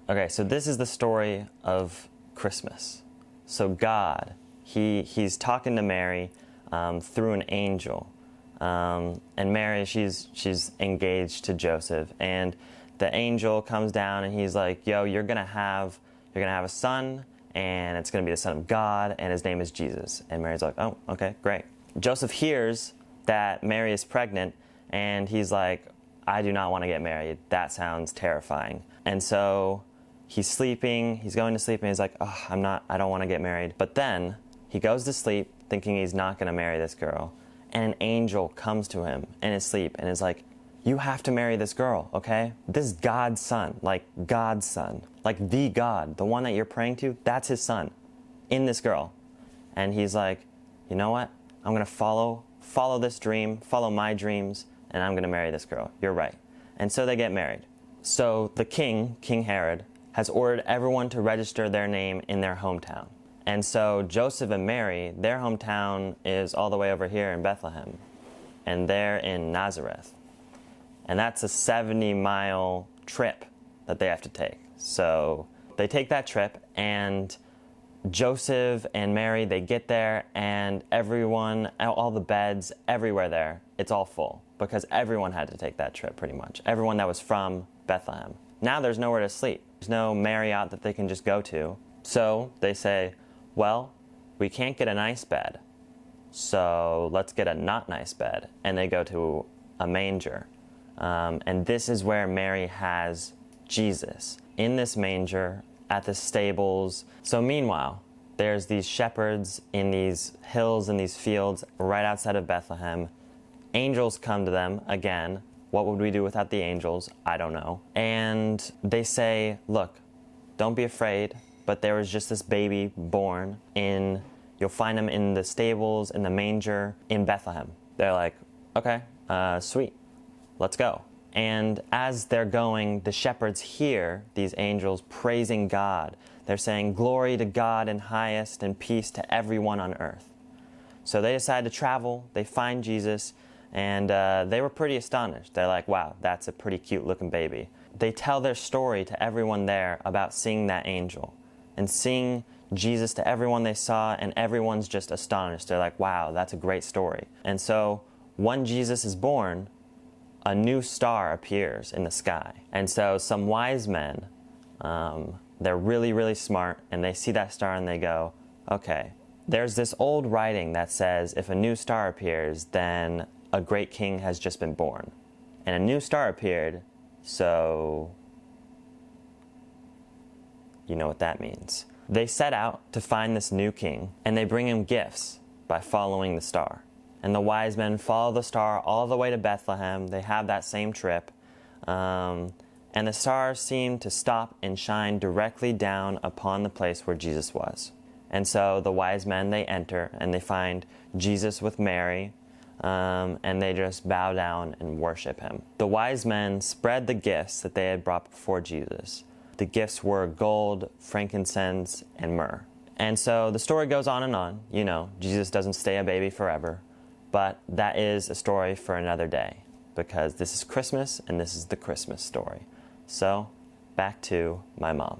Okay, so this is the story of Christmas. So God, he's talking to Mary through an angel. And Mary, she's engaged to Joseph. And the angel comes down and he's like, yo, you're gonna have a son, and it's gonna be the Son of God, and his name is Jesus. And Mary's like, oh, okay, great. Joseph hears that Mary is pregnant, and he's like, I do not want to get married. That sounds terrifying. And so he's sleeping, he's going to sleep, and he's like, oh, I don't want to get married. But then he goes to sleep thinking he's not going to marry this girl. And an angel comes to him in his sleep and is like, you have to marry this girl, okay? This is God's son, like God's son, like the God, the one that you're praying to, that's his son in this girl. And he's like, you know what? I'm going to follow this dream, follow my dreams, and I'm going to marry this girl. You're right. And so they get married. So the king, King Herod, has ordered everyone to register their name in their hometown. And so Joseph and Mary, their hometown is all the way over here in Bethlehem. And they're in Nazareth. And that's a 70-mile trip that they have to take. So they take that trip, and Joseph and Mary, they get there, and everyone, all the beds, everywhere there, it's all full. Because everyone had to take that trip, pretty much. Everyone that was from Bethlehem. Now there's nowhere to sleep. There's no Marriott that they can just go to. So they say, well, we can't get a nice bed, so let's get a not nice bed. And they go to a manger. And this is where Mary has Jesus, in this manger, at the stables. So meanwhile, there's these shepherds in these hills and these fields right outside of Bethlehem. Angels come to them again. What would we do without the angels? I don't know. And they say, look, don't be afraid, but there was just this baby born you'll find him in the stables, in the manger, in Bethlehem. They're like, okay, sweet, let's go. And as they're going, the shepherds hear these angels praising God. They're saying, glory to God in highest, and peace to everyone on earth. So they decide to travel, they find Jesus, and they were pretty astonished. They're like, wow, that's a pretty cute looking baby. They tell their story to everyone there about seeing that angel and seeing Jesus to everyone they saw, and everyone's just astonished. They're like, wow, that's a great story. And so when Jesus is born, a new star appears in the sky. And so some wise men, they're really, really smart, and they see that star and they go, okay, there's this old writing that says if a new star appears, then a great king has just been born. And a new star appeared, so you know what that means. They set out to find this new king, and they bring him gifts by following the star. And the wise men follow the star all the way to Bethlehem. They have that same trip. And the star seemed to stop and shine directly down upon the place where Jesus was. And so the wise men, they enter, and they find Jesus with Mary, and they just bow down and worship him. The wise men spread the gifts that they had brought before Jesus. The gifts were gold, frankincense, and myrrh. And so the story goes on and on. You know, Jesus doesn't stay a baby forever. But that is a story for another day, because this is Christmas, and this is the Christmas story. So, back to my mom.